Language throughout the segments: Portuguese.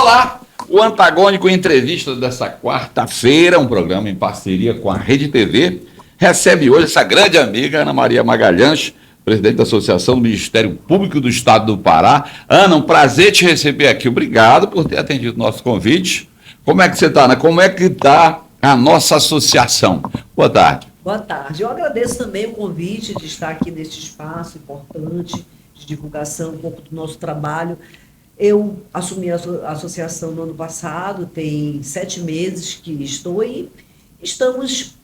Olá! O Antagônico Entrevista dessa quarta-feira, um programa em parceria com a Rede TV, recebe hoje essa grande amiga, Ana Maria Magalhães, presidente da Associação do Ministério Público do Estado do Pará. Ana, um prazer te receber aqui. Obrigado por ter atendido o nosso convite. Como é que você está, Ana? Como é que está a nossa associação? Boa tarde. Boa tarde. Eu agradeço também o convite de estar aqui neste espaço importante de divulgação um pouco do nosso trabalho. Eu assumi a associação no ano passado, tem 7 meses que estou e estamos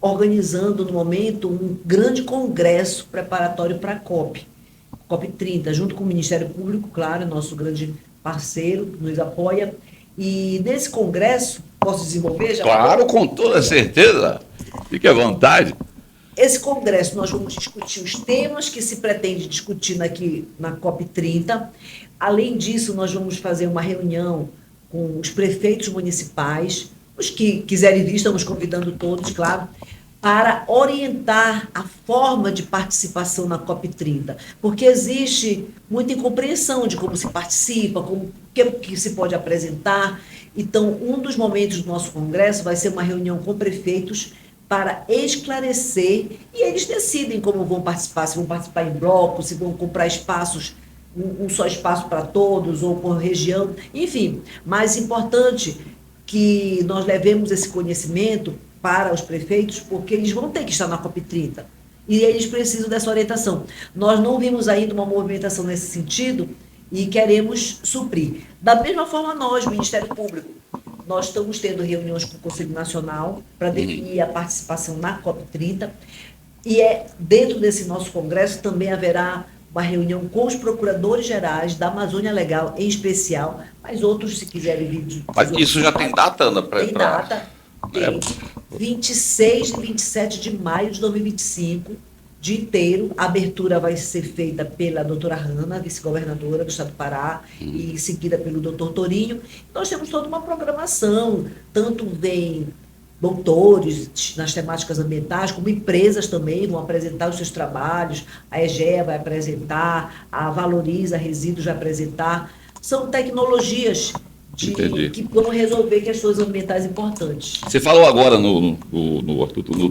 organizando no momento um grande congresso preparatório para a COP 30, junto com o Ministério Público, claro, nosso grande parceiro, que nos apoia. E nesse congresso, posso desenvolver? Claro, com toda certeza. Fique à vontade. Esse congresso nós vamos discutir os temas que se pretende discutir aqui na COP 30. Além disso, nós vamos fazer uma reunião com os prefeitos municipais, os que quiserem vir, estamos convidando todos, claro, para orientar a forma de participação na COP 30, porque existe muita incompreensão de como se participa, como que se pode apresentar. Então, um dos momentos do nosso congresso vai ser uma reunião com prefeitos para esclarecer, e eles decidem como vão participar, se vão participar em bloco, se vão comprar espaços, um só espaço para todos, ou por região, enfim. Mais importante que nós levemos esse conhecimento para os prefeitos, porque eles vão ter que estar na COP 30, e eles precisam dessa orientação. Nós não vimos ainda uma movimentação nesse sentido, e queremos suprir. Da mesma forma nós, Ministério Público, nós estamos tendo reuniões com o Conselho Nacional para definir a participação na COP 30, e dentro desse nosso congresso também haverá uma reunião com os procuradores gerais da Amazônia Legal, em especial, mas outros, se quiserem vir... Mas isso já tem data, Ana? Tem data, tem 26 e 27 de maio de 2025, dia inteiro. A abertura vai ser feita pela doutora Hanna, vice-governadora do Estado do Pará, e seguida pelo doutor Torinho. Nós temos toda uma programação, tanto vem doutores nas temáticas ambientais, como empresas também vão apresentar os seus trabalhos, a EGEA vai apresentar, a Valoriza Resíduos vai apresentar. São tecnologias que vão resolver questões ambientais importantes. Você falou agora no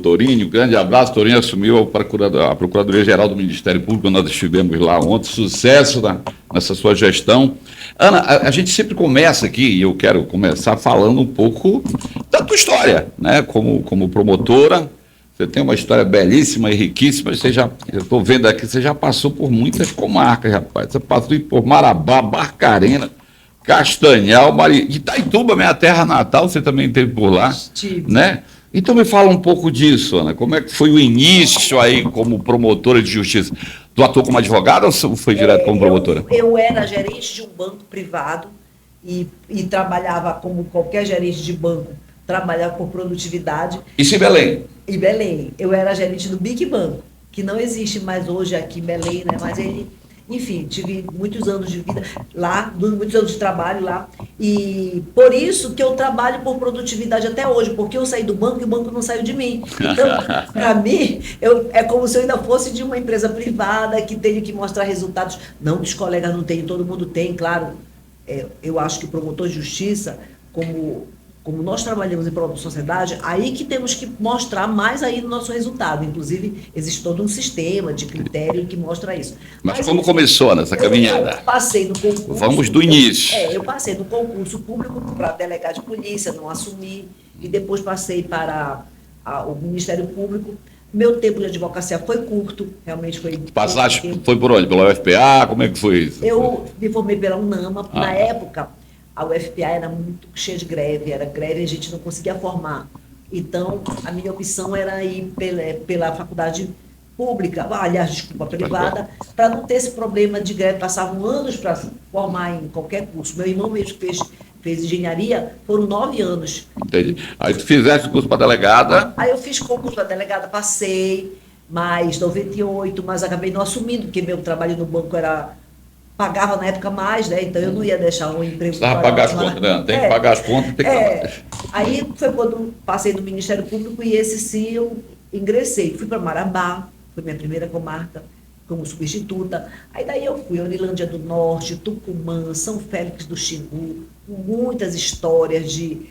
Torinho, grande abraço. Torinho assumiu a Procuradoria-Geral do Ministério Público, nós estivemos lá ontem, sucesso nessa sua gestão. Ana, a gente sempre começa aqui, e eu quero começar falando um pouco da tua história, né? Como promotora, você tem uma história belíssima e riquíssima. Eu estou vendo aqui, você já passou por muitas comarcas, rapaz. Você passou por Marabá, Barcarena, Castanhal, Itaituba, minha terra natal, você também esteve por lá, né? Então me fala um pouco disso, Ana. Como é que foi o início aí como promotora de justiça? Tu atuou como advogada ou foi direto como promotora? Eu era gerente de um banco privado e trabalhava como qualquer gerente de banco, trabalhava por produtividade. Isso em Belém? Em Belém. Eu era gerente do Big Banco, que não existe mais hoje aqui em Belém, né? Mas ele... Enfim, tive muitos anos de vida lá, muitos anos de trabalho lá, e por isso que eu trabalho por produtividade até hoje, porque eu saí do banco e o banco não saiu de mim. Então, para mim, é como se eu ainda fosse de uma empresa privada que tenho que mostrar resultados. Não que os colegas não tenham, todo mundo tem, claro. Eu acho que o promotor de justiça, como nós trabalhamos em prol da sociedade, aí que temos que mostrar mais aí no nosso resultado. Inclusive, existe todo um sistema de critério que mostra isso. Mas como começou nessa caminhada? Eu passei no concurso... Vamos do início. Eu passei no concurso público para delegado de polícia, não assumi, e depois passei para o Ministério Público. Meu tempo de advocacia foi curto, realmente foi... Foi por onde? Pela UFPA? Como é que foi isso? Eu me formei pela UNAMA. Na época... A UFPA era muito cheia de greve, era greve e a gente não conseguia formar. Então, a minha opção era ir pela faculdade pública, aliás, desculpa, privada, para não ter esse problema de greve. Passavam anos para formar em qualquer curso. Meu irmão mesmo fez engenharia, foram 9 anos. Entendi. Aí tu fizeste curso para delegada? Aí eu fiz concurso para delegada, passei, mais 98, mas acabei não assumindo, porque meu trabalho no banco pagava na época mais, né? Então eu não ia deixar um emprego... Precisava pagar as contas, né? Tem que pagar as contas, tem que pagar. Aí foi quando passei no Ministério Público e esse sim eu ingressei. Fui para Marabá, foi minha primeira comarca, como substituta. Aí daí eu fui a Orilândia do Norte, Tucumã, São Félix do Xingu, com muitas histórias de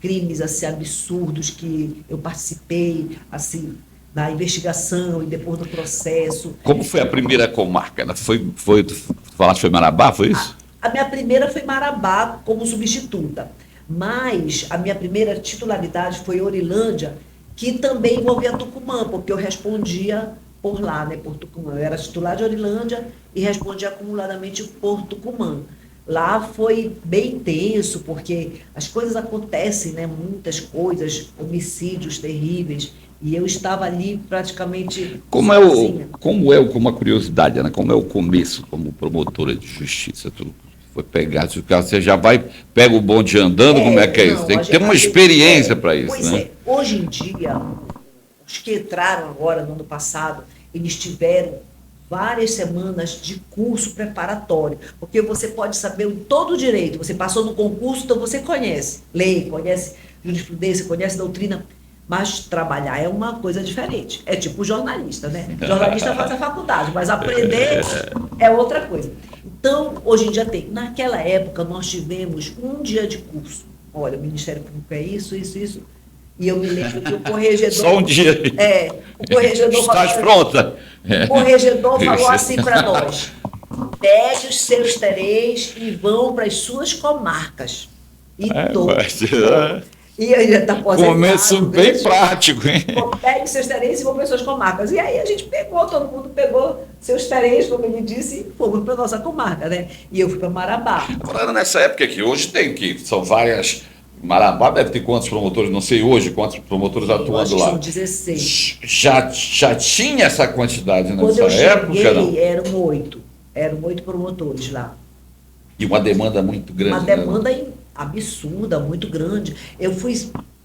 crimes assim, absurdos que eu participei, assim, na investigação e depois do processo. Como foi a primeira comarca? Tu falaste que foi Marabá, foi isso? A minha primeira foi Marabá como substituta, mas a minha primeira titularidade foi Orilândia, que também envolvia Tucumã, porque eu respondia por lá, né, por Tucumã. Eu era titular de Orilândia e respondia acumuladamente por Tucumã. Lá foi bem intenso, porque as coisas acontecem, né, muitas coisas, homicídios terríveis, e eu estava ali praticamente sozinha. Com uma curiosidade, né? Como é o começo como promotora de justiça? Tu foi pegar, você já vai, pega o bonde andando, como é que é isso? Tem que ter uma experiência para isso, pois né? é, hoje em dia, os que entraram agora no ano passado, eles tiveram várias semanas de curso preparatório, porque você pode saber todo o direito, você passou no concurso, então você conhece lei, conhece jurisprudência, conhece doutrina, mas trabalhar é uma coisa diferente. É tipo jornalista, né? Jornalista faz a faculdade, mas aprender é outra coisa. Então, hoje em dia tem. Naquela época, nós tivemos um dia de curso. Olha, o Ministério Público é isso, isso, isso. E eu me lembro que o corregedor... Só um dia. O corregedor Estás pronta? O corregedor falou assim para nós: pegue os seus tereis e vão para as suas comarcas. E E aí já está aposentado. Começo bem prático, hein? Pegue seus tereis e vão para as suas comarcas. E aí a gente pegou, todo mundo pegou seus tereis, como ele disse, e fomos para a nossa comarca, né? E eu fui para Marabá. Agora, nessa época aqui, hoje tem que, são várias... Marabá deve ter quantos promotores, não sei hoje, quantos promotores atuando lá. São 16. Já tinha essa quantidade nessa época? Quando eu cheguei, eram 8. Eram 8 promotores lá. E uma demanda muito grande. Uma demanda absurda, muito grande. Eu fui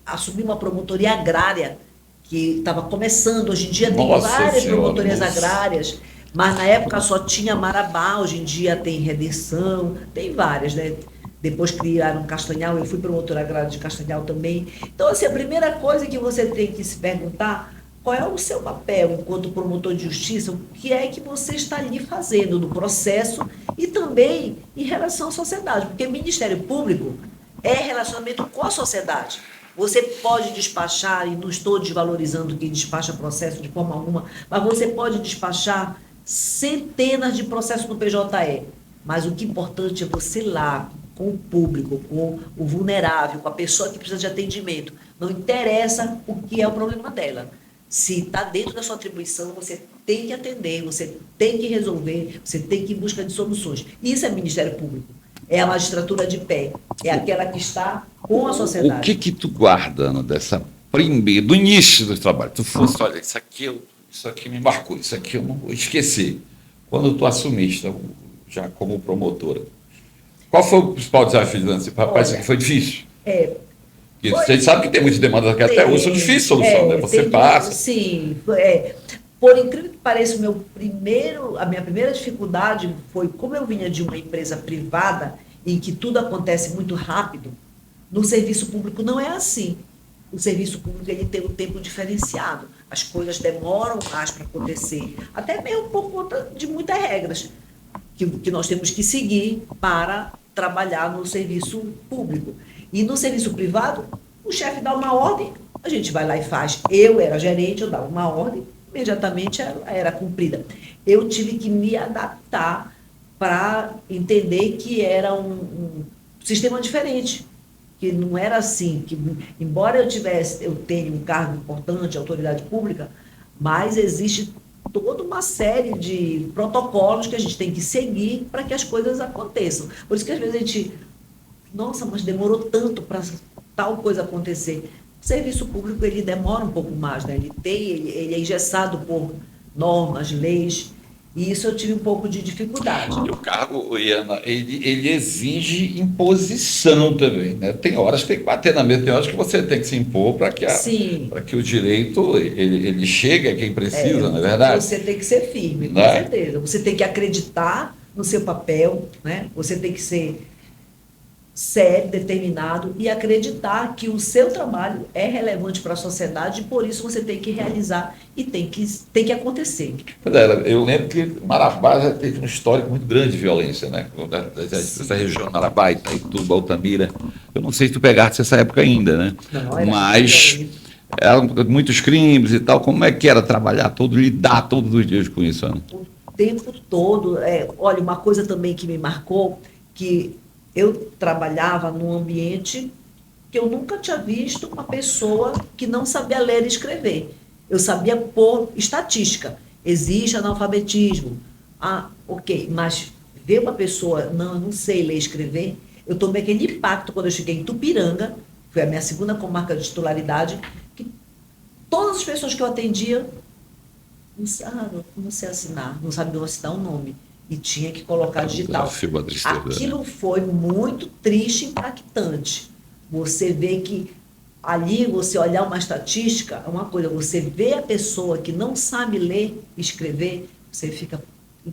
assumir uma promotoria agrária, que estava começando. Hoje em dia tem várias promotorias agrárias, mas na época só tinha Marabá, hoje em dia tem Redenção, tem várias, né? Depois criaram Castanhal, eu fui promotora agrária de Castanhal também. Então, assim, a primeira coisa que você tem que se perguntar, qual é o seu papel enquanto promotor de justiça, o que é que você está ali fazendo no processo e também em relação à sociedade, porque o Ministério Público é relacionamento com a sociedade. Você pode despachar, e não estou desvalorizando quem despacha processo de forma alguma, mas você pode despachar centenas de processos no PJE, mas o que é importante é você lá, com o público, com o vulnerável, com a pessoa que precisa de atendimento. Não interessa o que é o problema dela. Se está dentro da sua atribuição, você tem que atender, você tem que resolver, você tem que ir em busca de soluções. Isso é Ministério Público. É a magistratura de pé. É aquela que está com a sociedade. O que tu guarda, Ana, dessa primeira, do início do trabalho? Tu fosse, olha, isso aqui me marcou, isso aqui eu não vou esquecer. Quando tu assumiste, já como promotora, qual foi o principal desafio, Nancy? Parece que foi difícil. Porque você sabe que tem muitas demandas que até hoje são difíceis de solução, né? Você passa. Sim. Por incrível que pareça, a minha primeira dificuldade foi, como eu vinha de uma empresa privada, em que tudo acontece muito rápido, no serviço público não é assim. O serviço público ele tem um tempo diferenciado. As coisas demoram mais para acontecer, até mesmo por conta de muitas regras que nós temos que seguir para trabalhar no serviço público. E no serviço privado, o chefe dá uma ordem, a gente vai lá e faz. Eu era gerente, eu dava uma ordem, imediatamente era cumprida. Eu tive que me adaptar para entender que era um sistema diferente, que não era assim, que embora eu tenha um cargo importante, autoridade pública, mas existe toda uma série de protocolos que a gente tem que seguir para que as coisas aconteçam. Por isso que às vezes a gente, nossa, mas demorou tanto para tal coisa acontecer. O serviço público ele demora um pouco mais, né? Ele é engessado por normas, leis, e isso eu tive um pouco de dificuldade. E o cargo, Iana, ele exige imposição também, né? Tem horas que tem que bater na mesa, tem horas que você tem que se impor para que o direito ele chegue a quem precisa, não é verdade? Você tem que ser firme, com certeza. Você tem que acreditar no seu papel, né? Você tem que ser sério, determinado e acreditar que o seu trabalho é relevante para a sociedade e por isso você tem que realizar e tem que acontecer. Pois é, eu lembro que Marabá já teve um histórico muito grande de violência, né? Essa região, Marabá, Itaituba, Altamira. Eu não sei se tu pegaste essa época ainda, né? Não, era mas eram muitos crimes e tal. Como é que era trabalhar lidar todos os dias com isso, Ana? O tempo todo. Olha, uma coisa também que me marcou, que eu trabalhava num ambiente que eu nunca tinha visto uma pessoa que não sabia ler e escrever. Eu sabia por estatística. Existe analfabetismo. Ah, ok, mas ver uma pessoa, não, eu não sei ler e escrever, eu tomei aquele impacto quando eu cheguei em Tupiranga, foi a minha segunda comarca de titularidade, que todas as pessoas que eu atendia, não sei assinar, não sabiam assinar um nome. E tinha que colocar digital. Aquilo foi muito triste e impactante. Você vê que ali, você olhar uma estatística, é uma coisa, você vê a pessoa que não sabe ler e escrever, você fica,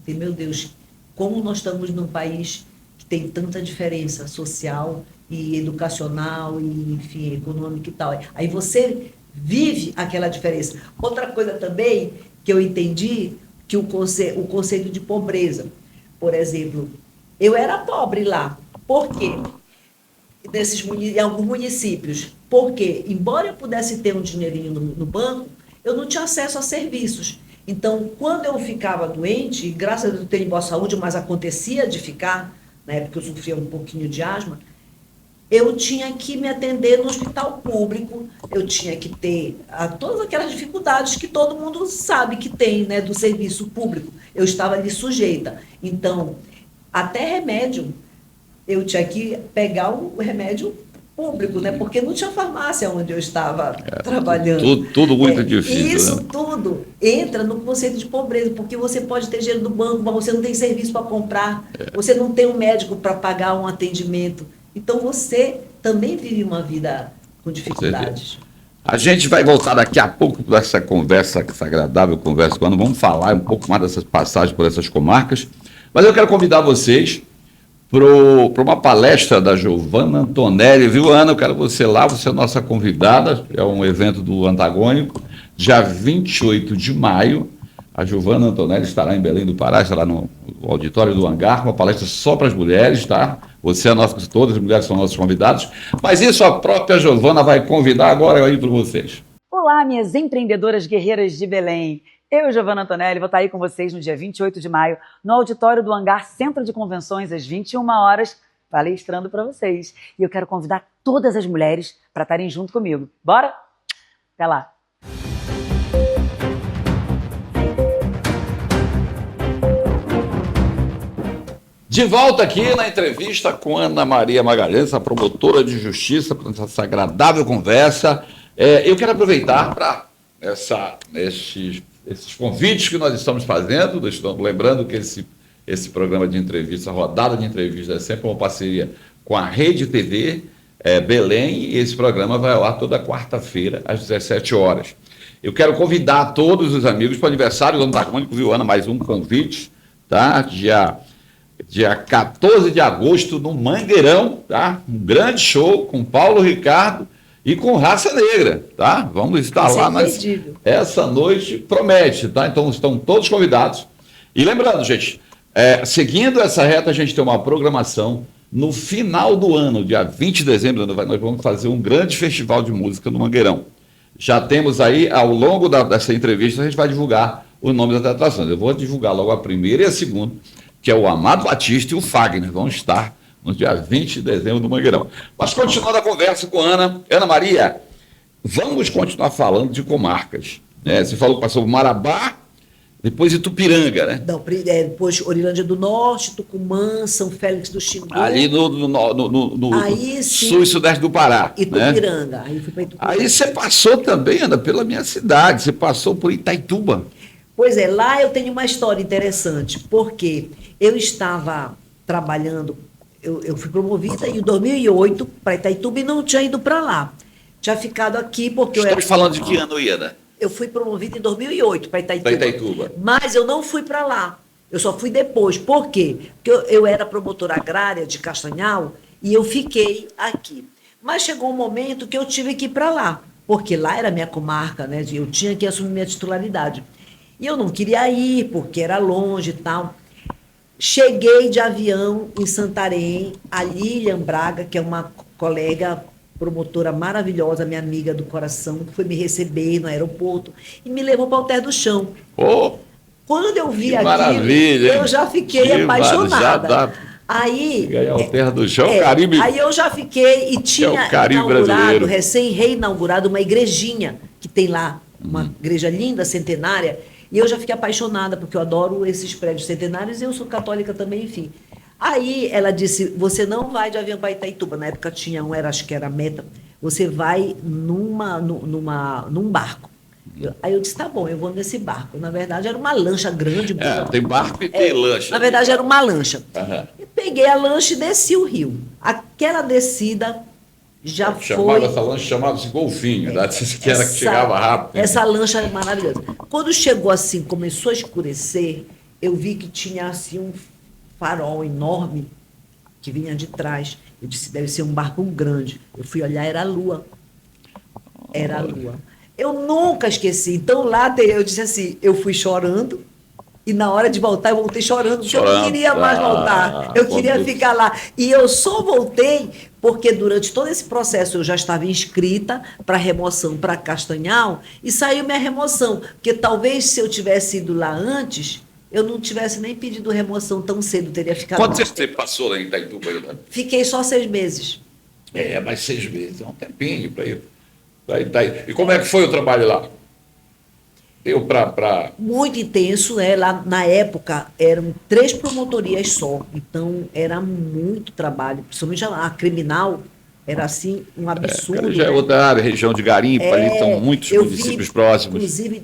meu Deus, como nós estamos num país que tem tanta diferença social e educacional e, enfim, econômica e tal. Aí você vive aquela diferença. Outra coisa também que eu entendi, que o conceito de pobreza. Por exemplo, eu era pobre lá. Por quê? Em alguns municípios. Porque, embora eu pudesse ter um dinheirinho no banco, eu não tinha acesso a serviços. Então, quando eu ficava doente, e graças a Deus eu tenho boa saúde, mas acontecia de ficar, na época eu sofria um pouquinho de asma, eu tinha que me atender no hospital público, eu tinha que ter todas aquelas dificuldades que todo mundo sabe que tem, né, do serviço público. Eu estava ali sujeita. Então, até remédio, eu tinha que pegar o remédio público, né, porque não tinha farmácia onde eu estava trabalhando. Tudo muito difícil. Isso, né? Tudo entra no conceito de pobreza, porque você pode ter dinheiro do banco, mas você não tem serviço para comprar, você não tem um médico para pagar um atendimento. Então, você também vive uma vida com dificuldades. A gente vai voltar daqui a pouco para essa conversa, essa agradável conversa, quando vamos falar um pouco mais dessas passagens por essas comarcas. Mas eu quero convidar vocês para uma palestra da Giovana Antonelli, viu, Ana? Eu quero você lá, você é nossa convidada, é um evento do Antagônico, dia 28 de maio. A Giovana Antonelli estará em Belém do Pará, estará no auditório do Hangar, uma palestra só para as mulheres, tá? Você é nossa, todas as mulheres são nossos convidados, mas isso a própria Giovana vai convidar agora aí para vocês. Olá, minhas empreendedoras guerreiras de Belém. Eu, Giovana Antonelli, vou estar aí com vocês no dia 28 de maio, no auditório do Hangar Centro de Convenções, às 21 horas, palestrando para vocês. E eu quero convidar todas as mulheres para estarem junto comigo. Bora? Até lá! De volta aqui na entrevista com Ana Maria Magalhães, a promotora de justiça, para essa agradável conversa. Eu quero aproveitar para esses convites que nós estamos fazendo. Estamos lembrando que esse programa de entrevista, a rodada de entrevista, é sempre uma parceria com a Rede TV Belém, e esse programa vai ao ar toda quarta-feira, às 17 horas. Eu quero convidar todos os amigos para o aniversário do Antagônico, viu, Ana? Mais um convite, tá? Dia 14 de agosto, no Mangueirão, tá? Um grande show com Paulo Ricardo e com Raça Negra, tá? Vamos estar lá. Essa noite promete, tá? Então estão todos convidados. E lembrando, gente, seguindo essa reta, a gente tem uma programação no final do ano, dia 20 de dezembro, nós vamos fazer um grande festival de música no Mangueirão. Já temos aí, ao longo dessa entrevista, a gente vai divulgar os nomes das atrações. Eu vou divulgar logo a primeira e a segunda, que é o Amado Batista e o Fagner, vão estar no dia 20 de dezembro no Mangueirão. Mas continuando a conversa com Ana Maria, vamos continuar falando de comarcas. Né? Você falou que passou por Marabá, depois Itupiranga, né? Não, depois Orilândia do Norte, Tucumã, São Félix do Xingu. Ali no sul e sudeste do Pará. Itupiranga. Né? Aí fui para Itupiranga. Aí você passou também, Ana, pela minha cidade, você passou por Itaituba. Pois é, lá eu tenho uma história interessante, porque eu estava trabalhando, eu fui promovida em 2008 para Itaituba e não tinha ido para lá. Tinha ficado aqui porque Estamos falando de que ano, Iana? Eu fui promovida em 2008 para Itaituba. Mas eu não fui para lá. Eu só fui depois. Por quê? Porque eu era promotora agrária de Castanhal E eu fiquei aqui. Mas chegou um momento que eu tive que ir para lá, porque lá era minha comarca, né? Eu tinha que assumir minha titularidade. E eu não queria ir, porque era longe e tal. Cheguei de avião em Santarém, a Lilian Braga, que é uma colega promotora maravilhosa, minha amiga do coração, foi me receber no aeroporto e me levou para o Alter do Chão. Oh, Quando eu vi que aquilo, maravilha, hein? eu já fiquei Que apaixonada. já dá- Aí, Ganhar o Terra do Chão, é, Caribe. aí eu já fiquei e tinha o Caribe inaugurado, brasileiro. recém-reinaugurado, uma igrejinha que tem lá, uma igreja linda, centenária, e eu já fiquei apaixonada, porque eu adoro esses prédios centenários, e eu sou católica também, enfim. Aí ela disse, você não vai de avião para Itaituba, na época tinha um, acho que era a Meta, você vai num barco. Aí eu disse, tá bom, eu vou nesse barco. Na verdade, era uma lancha grande. Tem barco e tem lancha. Na verdade, era uma lancha. Aham. Eu peguei a lancha e desci o rio. Aquela descida já foi... Essa lancha chamava-se Golfinho, né? Que era que chegava rápido. Essa lancha é maravilhosa. Quando chegou assim, começou a escurecer, eu vi que tinha assim um farol enorme que vinha de trás. Eu disse, deve ser um barco grande. Eu fui olhar, era a lua. Era a lua. Eu nunca esqueci. Então lá eu disse assim, eu fui chorando e na hora de voltar eu voltei chorando, porque eu não queria mais voltar. Eu queria ficar lá. E eu só voltei porque durante todo esse processo eu já estava inscrita para remoção para Castanhal e saiu minha remoção. Porque talvez se eu tivesse ido lá antes, eu não tivesse nem pedido remoção tão cedo, teria ficado Quanto lá. você passou lá em Itaituba? Fiquei só 6 meses. Mais 6 meses, é um tempinho para ir. E como é que foi o trabalho lá? Deu para... Muito intenso, né? Lá na época eram 3 promotorias só, então era muito trabalho, principalmente a criminal, era assim um absurdo. já é né? outra área, região de Garimpo, ali estão muitos eu municípios vi, próximos. Inclusive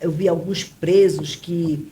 eu vi alguns presos que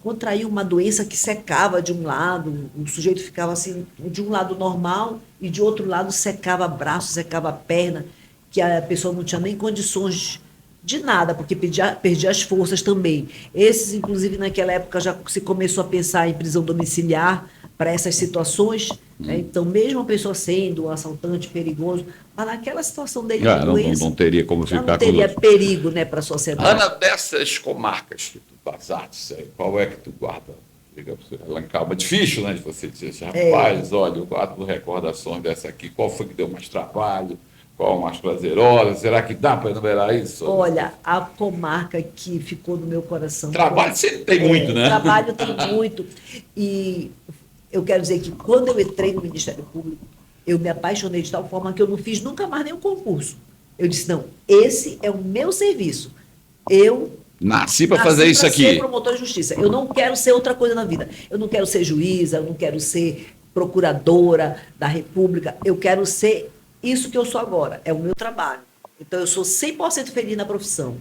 contraíam uma doença que secava de um lado, o sujeito ficava assim, de um lado normal e de outro lado secava braço, secava perna, que a pessoa não tinha nem condições de nada, porque perdia as forças também. Esses, inclusive, naquela época já se começou a pensar em prisão domiciliar para essas situações, né? Então, mesmo a pessoa sendo um assaltante perigoso, mas naquela situação dele de doença, não teria como já ficar não teria perigo, né, para a sociedade. Ana, dessas comarcas que tu passaste, qual é que tu guarda? Lá em Calma, difícil, né, de você dizer, rapaz, olha, eu guardo recordações dessa aqui, qual foi que deu mais trabalho? Qual mais prazerosa? Será que dá para enumerar isso? Olha, a comarca que ficou no meu coração... Trabalho sempre tem muito, né? Trabalho tem muito. E eu quero dizer que quando eu entrei no Ministério Público, eu me apaixonei de tal forma que eu não fiz nunca mais nenhum concurso. Eu disse, não, esse é o meu serviço. Eu nasci para fazer isso aqui. Ser promotor de justiça. Eu não quero ser outra coisa na vida. Eu não quero ser juíza, eu não quero ser procuradora da República. Eu quero ser isso que eu sou agora. É o meu trabalho. Então, eu sou 100% feliz na profissão.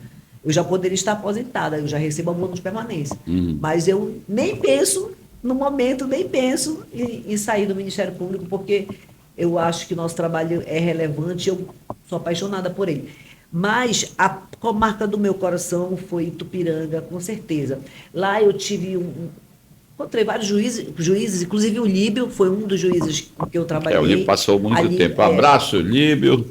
Eu já poderia estar aposentada, eu já recebo abono de permanência. Mas eu nem penso, no momento, nem penso em sair do Ministério Público, porque eu acho que o nosso trabalho é relevante, eu sou apaixonada por ele. Mas a comarca do meu coração foi Itupiranga, com certeza. Lá eu tive encontrei vários juízes, inclusive o Líbio foi um dos juízes com que eu trabalhei. O Líbio passou muito ali, tempo. Abraço, Líbio.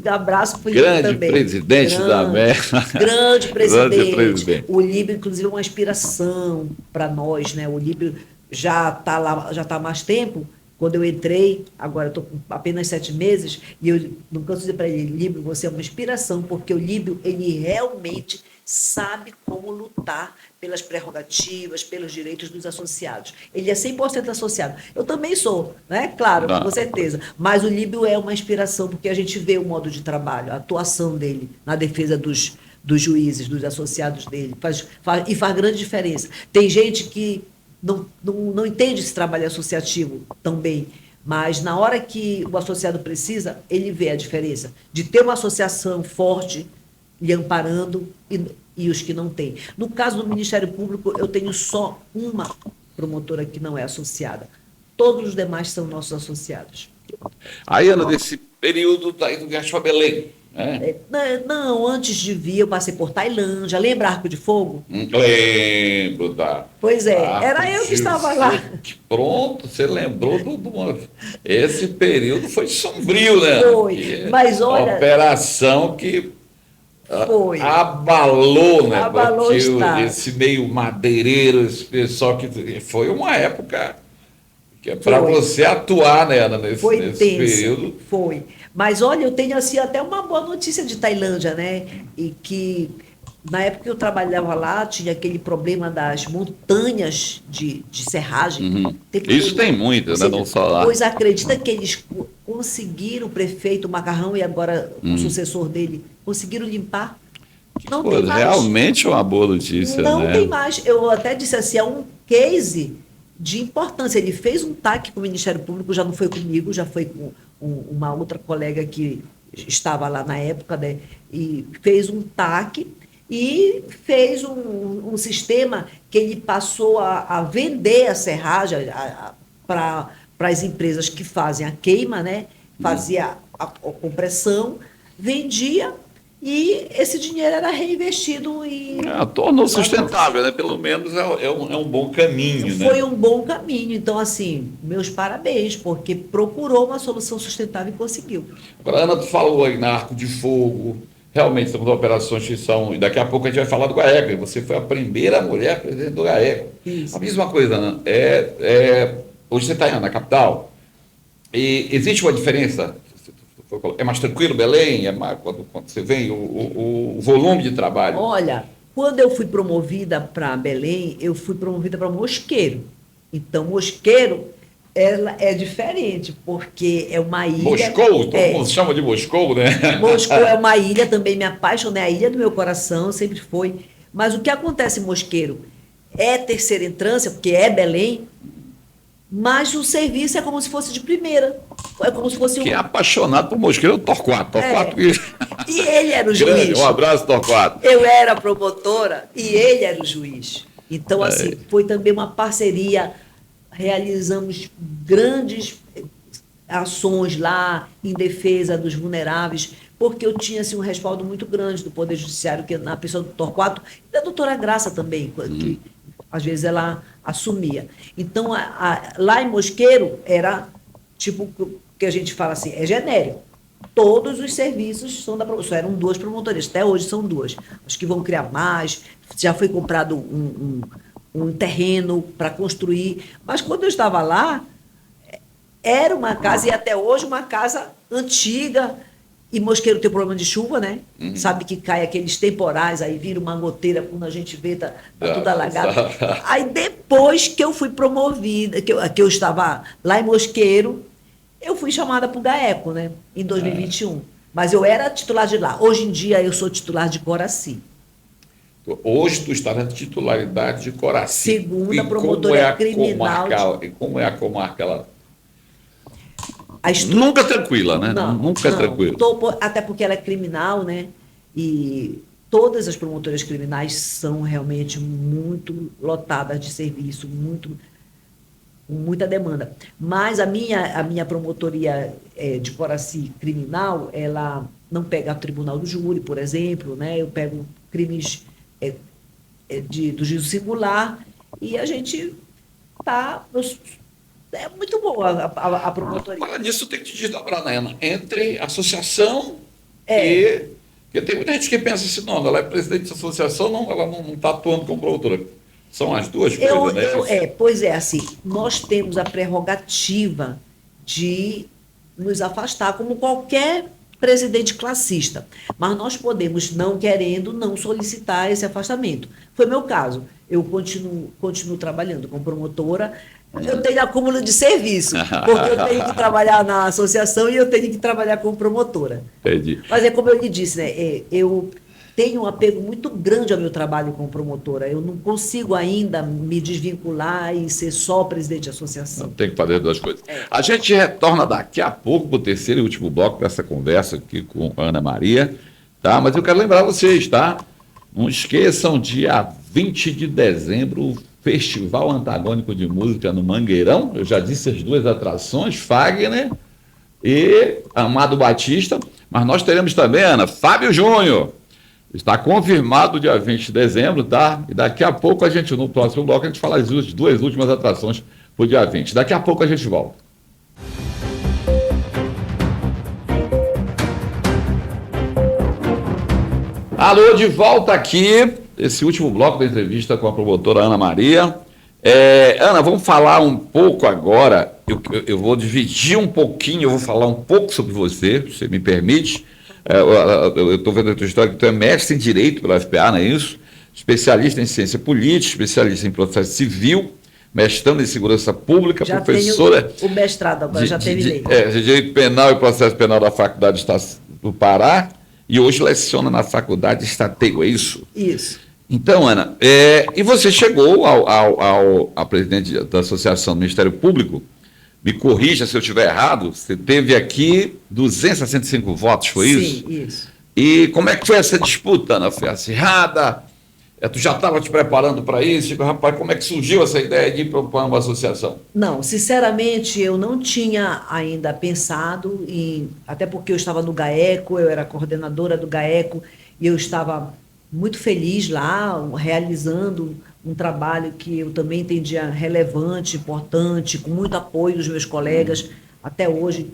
Abraço para o Líbio também. Grande presidente da América. Grande presidente. Grande presidente. O Líbio, inclusive, é uma inspiração para nós, né? O Líbio já está lá, já está há mais tempo. Quando eu entrei, agora estou com apenas 7 meses, e eu não canso de dizer para ele, Líbio, você é uma inspiração, porque o Líbio, ele realmente sabe como lutar pelas prerrogativas, pelos direitos dos associados. Ele é 100% associado. Eu também sou, né? Claro, com certeza. Mas o Líbio é uma inspiração, porque a gente vê o modo de trabalho, a atuação dele na defesa dos juízes, dos associados dele, e faz grande diferença. Tem gente que não entende esse trabalho associativo tão bem, mas na hora que o associado precisa, ele vê a diferença de ter uma associação forte lhe amparando e os que não têm. No caso do Ministério Público, eu tenho só uma promotora que não é associada. Todos os demais são nossos associados. Aí, Ana, desse período, tá indo viajar para Belém. Não, antes de vir eu passei por Tailândia. Lembra Arco de Fogo? Lembro da. Pois é, era eu que estava lá. Pronto, você lembrou esse período foi sombrio, né? Foi, mas olha... Operação que foi. Abalou, né? Abalou esse meio madeireiro, esse pessoal que foi uma época que é para você atuar, né, Ana, nesse período. Foi. Mas olha, eu tenho assim até uma boa notícia de Tailândia, né? E que na época que eu trabalhava lá, tinha aquele problema das montanhas de serragem. Uhum. Isso tem muito, né? Não só lá. Pois acredita que eles conseguiram, o prefeito Macarrão e agora o sucessor dele, conseguiram limpar? Não tem mais. Realmente é uma boa notícia, não, né? tem mais. Eu até disse assim, é um case de importância. Ele fez um TAC com o Ministério Público, já não foi comigo, já foi com uma outra colega que estava lá na época, né? E fez um TAC e fez um sistema que ele passou a vender a serragem para as empresas que fazem a queima, né? Fazia a compressão, vendia e esse dinheiro era reinvestido e... tornou sustentável, né? Pelo menos é um bom caminho, né? Foi um bom caminho. Então, assim, meus parabéns, porque procurou uma solução sustentável e conseguiu. Agora, Ana, tu falou aí na Arco de Fogo, realmente são operações que são... Daqui a pouco a gente vai falar do GAECO, e você foi a primeira mulher presidente do GAECO. Isso. A mesma coisa, Ana, hoje você está na capital, e existe uma diferença... É mais tranquilo, Belém? Quando você vem, o volume de trabalho? Olha, quando eu fui promovida para Belém, eu fui promovida para Mosqueiro. Então, Mosqueiro ela é diferente, porque é uma ilha... Moscou? Todo mundo chama de Moscou, né? Moscou é uma ilha, também me apaixonei, a ilha do meu coração, sempre foi. Mas o que acontece em Mosqueiro é terceira entrância, porque é Belém, mas o serviço é como se fosse de primeira. É como se fosse Quem é apaixonado por Mosqueiro é o Torquato. E ele era o juiz. Um abraço, Torquato. Eu era a promotora e ele era o juiz. Então, assim, foi também uma parceria. Realizamos grandes ações lá em defesa dos vulneráveis, porque eu tinha assim, um respaldo muito grande do Poder Judiciário, que na pessoa do Torquato, e da doutora Graça também, que às vezes ela assumia. Então, lá em Mosqueiro, era tipo, que a gente fala assim, é genérico. Todos os serviços são da promotoria. Eram 2 promotorias, até hoje são 2. Acho que vão criar mais. Já foi comprado um terreno para construir. Mas quando eu estava lá, era uma casa, e até hoje uma casa antiga. E Mosqueiro tem problema de chuva, né? Sabe que cai aqueles temporais, aí vira uma goteira, quando a gente vê, tá tudo alagado. Aí depois que eu fui promovida, que eu estava lá em Mosqueiro, eu fui chamada para o GAECO, né? Em 2021. Mas eu era titular de lá. Hoje em dia eu sou titular de Coraci. Hoje tu está na titularidade de Coraci. Segunda promotoria criminal. E como é a comarca lá? Nunca Nunca tranquila, né? Nunca tranquila. Até porque ela é criminal, né? E todas as promotorias criminais são realmente muito lotadas de serviço, muita demanda. Mas a minha promotoria de Coraci criminal, ela não pega o tribunal do júri, por exemplo, né? Eu pego crimes do juízo singular e a gente está... É muito boa a promotoria. Agora, nisso tem que te desdobrar, né, Ana? Entre associação e... Porque tem muita gente que pensa assim, não, ela é presidente da associação, ela não está atuando como promotora. São as duas coisas, né? Pois é, assim, nós temos a prerrogativa de nos afastar, como qualquer presidente classista. Mas nós podemos, não querendo, não solicitar esse afastamento. Foi meu caso. Eu continuo trabalhando como promotora. Eu tenho acúmulo de serviço, porque eu tenho que trabalhar na associação e eu tenho que trabalhar como promotora. Entendi. Mas é como eu lhe disse, né? Eu tenho um apego muito grande ao meu trabalho como promotora. Eu não consigo ainda me desvincular e ser só presidente de associação. Não, tem que fazer 2 coisas. A gente retorna daqui a pouco para o terceiro e último bloco dessa conversa aqui com a Ana Maria, tá? Mas eu quero lembrar vocês, tá? Não esqueçam, dia 20 de dezembro, Festival Antagônico de Música no Mangueirão. Eu já disse as 2 atrações, Fagner e Amado Batista. Mas nós teremos também, Ana, Fábio Júnior. Está confirmado dia 20 de dezembro, tá? E daqui a pouco a gente, no próximo bloco, a gente fala as duas últimas atrações para o dia 20. Daqui a pouco a gente volta. Alô, de volta aqui, esse último bloco da entrevista com a promotora Ana Maria. Ana, vamos falar um pouco agora, eu vou dividir um pouquinho, eu vou falar um pouco sobre você, se você me permite. Eu estou vendo a tua história que tu é mestre em Direito pela FPA, não é isso? Especialista em Ciência Política, especialista em Processo Civil, mestrando em Segurança Pública, já professora... tenho o mestrado agora, já terminei. De Direito Penal e Processo Penal da Faculdade do Pará, e hoje leciona na Faculdade Estateio, é isso? Isso. Então, Ana, e você chegou a presidente da Associação do Ministério Público, me corrija se eu estiver errado, você teve aqui 265 votos, foi isso? Sim, isso. E como é que foi essa disputa, Ana? Foi acirrada? Tu já estava te preparando para isso? Rapaz, como é que surgiu essa ideia de ir para uma associação? Não, sinceramente, eu não tinha ainda pensado, até porque eu estava no GAECO, eu era coordenadora do GAECO, e eu estava muito feliz lá, realizando um trabalho que eu também entendia relevante, importante, com muito apoio dos meus colegas. Até hoje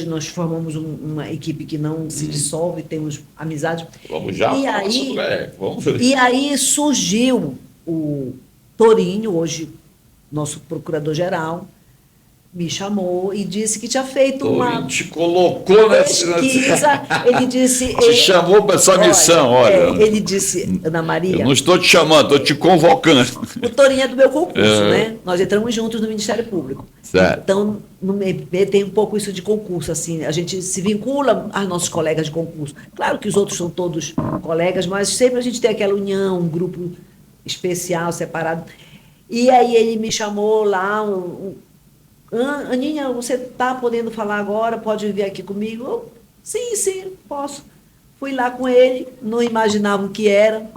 nós formamos uma equipe que não se dissolve, temos amizade. Vamos já e falar aí, sobre o GAECO. Vamos ver. E aí surgiu o Torinho, hoje nosso procurador-geral, me chamou e disse que tinha feito uma te colocou pesquisa. Ele disse... Te chamou para essa missão, olha. Ele disse, Ana Maria... Eu não estou te chamando, estou te convocando. O Torinho é do meu concurso, né? Nós entramos juntos no Ministério Público. Certo. Então, no MP tem um pouco isso de concurso, assim, a gente se vincula aos nossos colegas de concurso. Claro que os outros são todos colegas, mas sempre a gente tem aquela união, um grupo especial, separado. E aí ele me chamou lá... Aninha, você está podendo falar agora? Pode vir aqui comigo? Eu, sim, posso. Fui lá com ele, não imaginava o que era.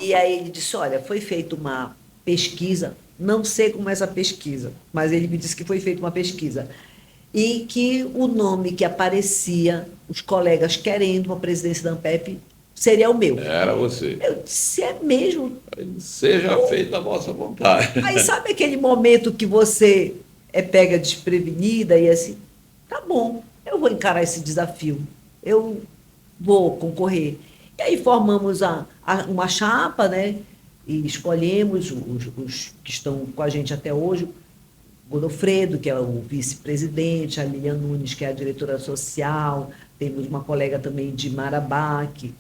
E aí ele disse, olha, foi feita uma pesquisa, não sei como é essa pesquisa, mas ele me disse que foi feita uma pesquisa. E que o nome que aparecia, os colegas querendo uma presidência da ANPEP, seria o meu. Era você. Eu disse, é mesmo? Seja feita a vossa vontade. Aí sabe aquele momento que você... pega desprevenida e assim, tá bom, eu vou encarar esse desafio, eu vou concorrer. E aí formamos uma chapa, né, e escolhemos os que estão com a gente até hoje, o Godofredo, que é o vice-presidente, a Lilian Nunes, que é a diretora social, temos uma colega também de Marabá, que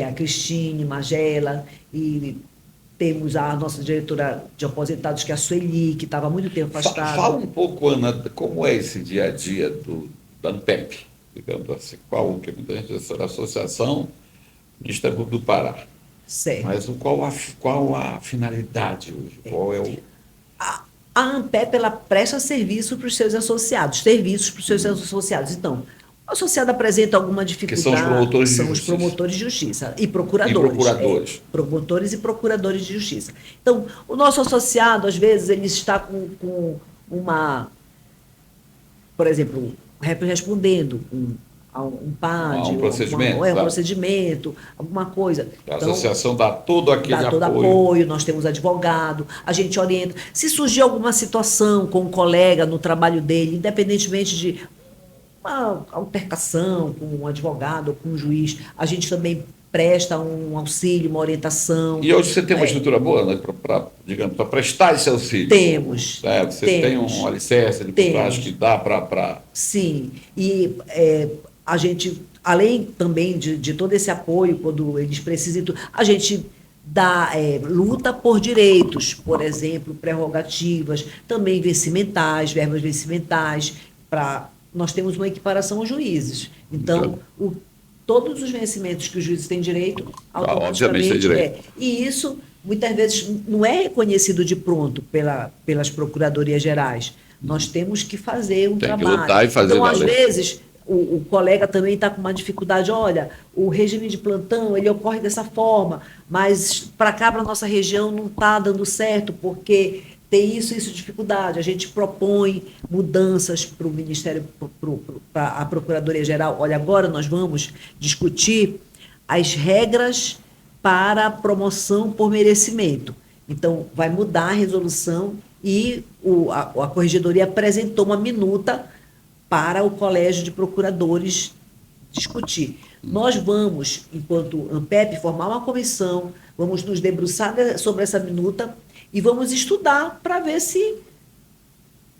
é a Cristine Magela, e... temos a nossa diretora de aposentados, que é a Sueli, que estava há muito tempo afastada. Fala um pouco, Ana, como é esse dia a dia da ANPEP, digamos assim, que muita gente diz a Associação Ministério Público do Pará. Certo. Mas qual a finalidade hoje? Qual é o... A ANPEP, ela presta serviço para os seus associados, serviços para os seus associados. Então, o associado apresenta alguma dificuldade... Que são os promotores de justiça. São os promotores de justiça e procuradores. Promotores e procuradores de justiça. Então, o nosso associado, às vezes, ele está com uma... Por exemplo, respondendo a um PAD... Um procedimento. Um procedimento, alguma coisa. A associação dá todo aquele apoio. Dá todo apoio, nós temos advogado, a gente orienta. Se surgir alguma situação com um colega no trabalho dele, independentemente de... uma altercação com um advogado ou com um juiz, a gente também presta um auxílio, uma orientação. E hoje você tem uma estrutura boa, né, para prestar esse auxílio? Temos. Você tem um alicerce de contrato que dá para... Sim, e a gente, além também de todo esse apoio, quando eles precisam, a gente dá luta por direitos, por exemplo, prerrogativas, também vencimentais, verbas vencimentais, nós temos uma equiparação aos juízes. Então, todos os vencimentos que os juízes têm direito, automaticamente tem direito. E isso, muitas vezes, não é reconhecido de pronto pelas procuradorias gerais. Nós temos que fazer um trabalho. Tem que lutar e fazer então, às valer. vezes, o colega também está com uma dificuldade. Olha, o regime de plantão, ele ocorre dessa forma, mas para cá, para a nossa região, não está dando certo, porque tem isso dificuldade. A gente propõe mudanças para o Ministério, para a Procuradoria-Geral. Olha, agora nós vamos discutir as regras para a promoção por merecimento. Então, vai mudar a resolução e a Corregedoria apresentou uma minuta para o Colégio de Procuradores discutir. Nós vamos, enquanto ANPEP, formar uma comissão, vamos nos debruçar sobre essa minuta e vamos estudar para ver se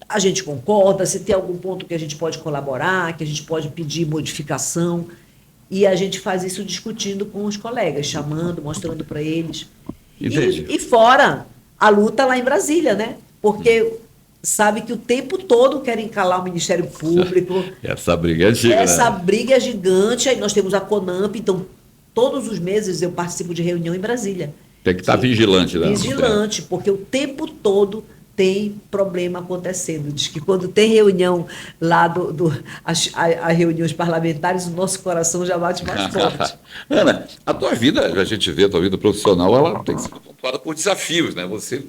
a gente concorda, se tem algum ponto que a gente pode colaborar, que a gente pode pedir modificação. E a gente faz isso discutindo com os colegas, chamando, mostrando para eles. E fora a luta lá em Brasília, né? Porque sabe que o tempo todo querem calar o Ministério Público. Essa briga é gigante. Essa briga é gigante. Aí nós temos a CONAMP, então todos os meses eu participo de reunião em Brasília. Tem que estar vigilante, né? Vigilante, porque o tempo todo tem problema acontecendo. Diz que quando tem reunião lá as reuniões parlamentares, o nosso coração já bate mais forte. Ana, a tua vida, a gente vê, a tua vida profissional, ela tem sido pontuada por desafios, né? Você,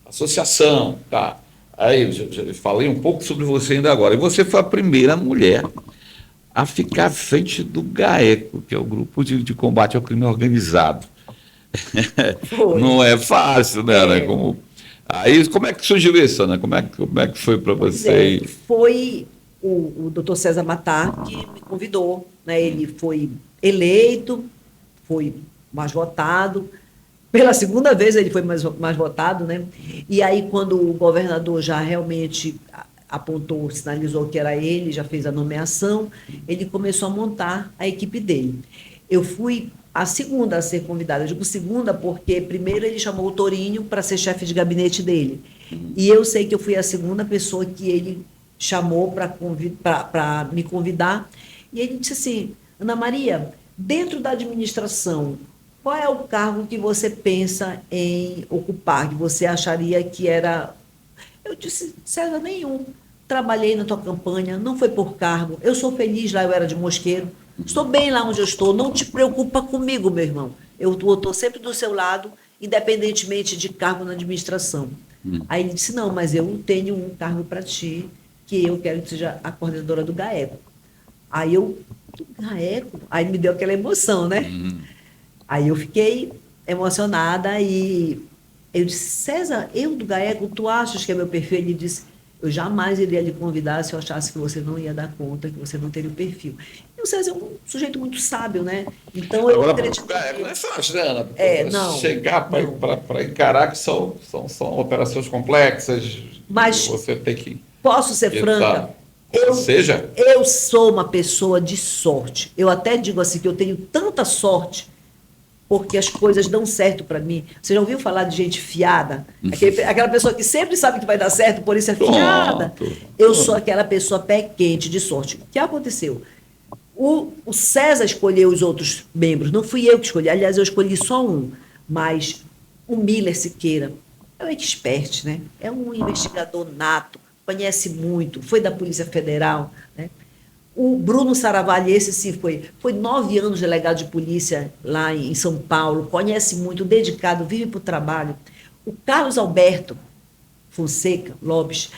associação, tá? Aí, já falei um pouco sobre você ainda agora. E você foi a primeira mulher a ficar à frente do GAECO, que é o Grupo de Combate ao Crime Organizado. Não é fácil, né, Ana? Aí, como é que surgiu isso, Ana? Como é que foi para você? Foi o doutor César Matar que me convidou, né? Ele foi eleito, foi mais votado. Pela segunda vez ele foi mais votado, né? E aí, quando o governador já realmente apontou, sinalizou que era ele, já fez a nomeação, ele começou a montar a equipe dele. Eu fui a segunda a ser convidada. Eu digo segunda porque primeiro ele chamou o Torinho para ser chefe de gabinete dele. E eu sei que eu fui a segunda pessoa que ele chamou para me convidar. E ele disse assim, Ana Maria, dentro da administração, qual é o cargo que você pensa em ocupar, que você acharia que era... Eu disse, César, nenhum. Trabalhei na tua campanha, não foi por cargo. Eu sou feliz lá, eu era de Mosqueiro. Estou bem lá onde eu estou, não te preocupa comigo, meu irmão. Eu estou sempre do seu lado, independentemente de cargo na administração. Aí ele disse, não, mas eu tenho um cargo para ti, que eu quero que seja a coordenadora do GAECO. Aí eu, do GAECO? Aí me deu aquela emoção, né? Aí eu fiquei emocionada e eu disse, César, eu do GAECO, tu achas que é meu perfil? Ele disse, eu jamais iria lhe convidar se eu achasse que você não ia dar conta, que você não teria o perfil. E o César é um sujeito muito sábio, né? Então eu acredito que... Não é fácil, né, Ana? Não. Chegar para encarar que são operações complexas, mas você tem que... Posso ser franca? Eu sou uma pessoa de sorte. Eu até digo assim que eu tenho tanta sorte porque as coisas dão certo para mim. Você já ouviu falar de gente fiada? Aquela pessoa que sempre sabe que vai dar certo, por isso é fiada. Eu sou aquela pessoa pé quente, de sorte. O que aconteceu? O César escolheu os outros membros, não fui eu que escolhi. Aliás, eu escolhi só um. Mas o Miller Siqueira é um expert, né? É um investigador nato, conhece muito, foi da Polícia Federal, né? O Bruno Saravalli, esse sim, foi 9 anos delegado de polícia lá em São Paulo, conhece muito, dedicado, vive para o trabalho. O Carlos Alberto Fonseca Lopes,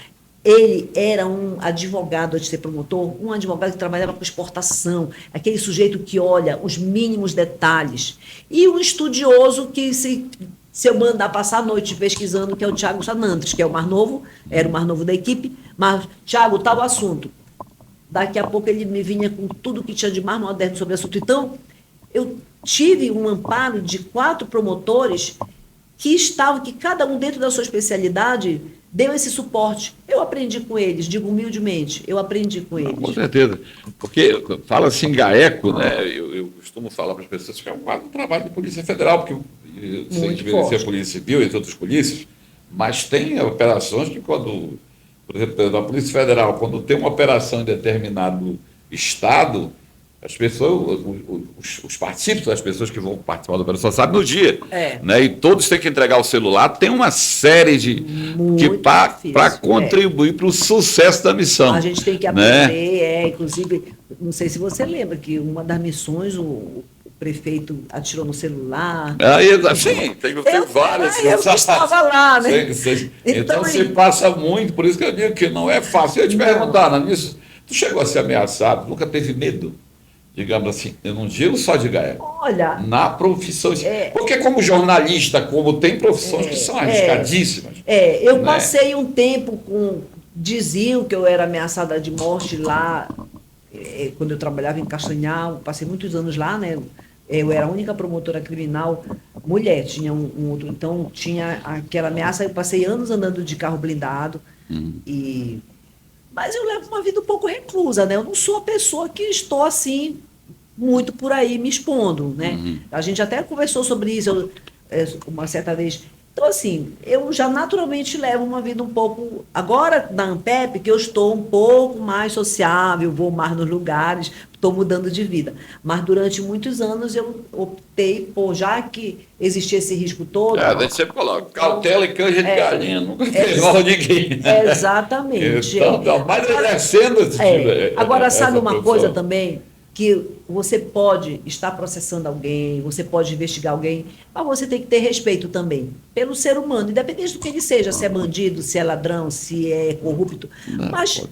ele era um advogado, antes de ser promotor, um advogado que trabalhava com exportação, aquele sujeito que olha os mínimos detalhes. E um estudioso que, se eu mandar passar a noite pesquisando, que é o Tiago Sanandres, que é o mais novo, era o mais novo da equipe, mas, Tiago, tal assunto. Daqui a pouco ele me vinha com tudo que tinha de mais moderno sobre o assunto. Então, eu tive um amparo de 4 promotores que cada um dentro da sua especialidade, deu esse suporte. Eu aprendi com eles, digo humildemente, eu aprendi com eles. Com certeza. Porque fala assim, GAECO, né? Eu costumo falar para as pessoas que é quase um trabalho de Polícia Federal, porque sem desmerecer a Polícia Civil e as outras polícias, mas tem operações que quando... Por exemplo, na Polícia Federal, quando tem uma operação em determinado estado, as pessoas, os participantes, as pessoas que vão participar da operação, sabem no dia. Né? E todos têm que entregar o celular. Tem uma série de... para contribuir para o sucesso da missão. A gente tem que aprender, inclusive, não sei se você lembra, que uma das missões, o prefeito atirou no celular. Aí, assim, tem várias. Eu que estava lá, né? Então você passa muito, por isso que eu digo que não é fácil. Eu te perguntar, nisso, tu chegou a ser ameaçado, nunca teve medo? Digamos assim, eu não digo só de Gaia. Olha, na profissão. Porque como jornalista, como tem profissões que são arriscadíssimas. Eu né? passei um tempo com. Diziam que eu era ameaçada de morte lá, quando eu trabalhava em Castanhal, passei muitos anos lá, né? Eu era a única promotora criminal mulher, tinha um outro. Então tinha aquela ameaça, eu passei anos andando de carro blindado. Mas eu levo uma vida um pouco reclusa, né? Eu não sou a pessoa que estou assim muito por aí me expondo, né? A gente até conversou sobre isso uma certa vez. Então, assim, eu já naturalmente levo uma vida um pouco... Agora, na Ampep, que eu estou um pouco mais sociável, vou mais nos lugares, estou mudando de vida. Mas durante muitos anos eu optei por, já que existia esse risco todo... A gente sempre coloca cautela e canja de galinha, nunca pegou ninguém. Exatamente. Então, mas exercendo... Agora, sabe uma coisa também? Que você pode estar processando alguém, você pode investigar alguém, mas você tem que ter respeito também pelo ser humano, independente do que ele seja, se é bandido, se é ladrão, se é corrupto. Mas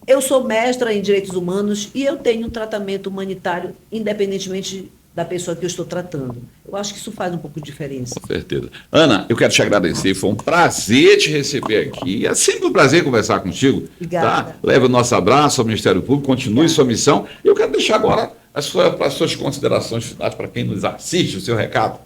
eu sou mestra em direitos humanos e eu tenho um tratamento humanitário independentemente da pessoa que eu estou tratando. Eu acho que isso faz um pouco de diferença. Com certeza. Ana, eu quero te agradecer, foi um prazer te receber aqui. É sempre um prazer conversar contigo. Obrigada. Tá? Leva o nosso abraço ao Ministério Público, continue sua missão. E eu quero deixar agora as suas considerações finais para quem nos assiste, o seu recado.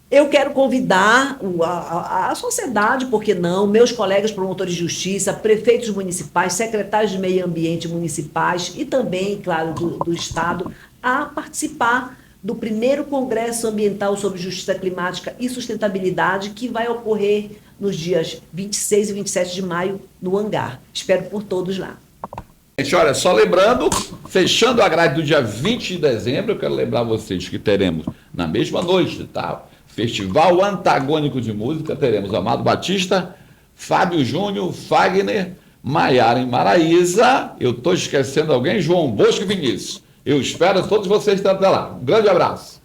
Eu quero convidar a sociedade, por que não, meus colegas promotores de justiça, prefeitos municipais, secretários de meio ambiente municipais e também, claro, do Estado, a participar do primeiro Congresso Ambiental sobre Justiça Climática e Sustentabilidade, que vai ocorrer nos dias 26 e 27 de maio no Hangar. Espero por todos lá. Gente, olha, só lembrando, fechando a grade do dia 20 de dezembro, eu quero lembrar vocês que teremos na mesma noite, tá? Festival Antagônico de Música, teremos Amado Batista, Fábio Júnior, Fagner, Maiara em Maraíza, eu estou esquecendo alguém, João Bosco e Vinícius. Eu espero todos vocês até lá. Um grande abraço.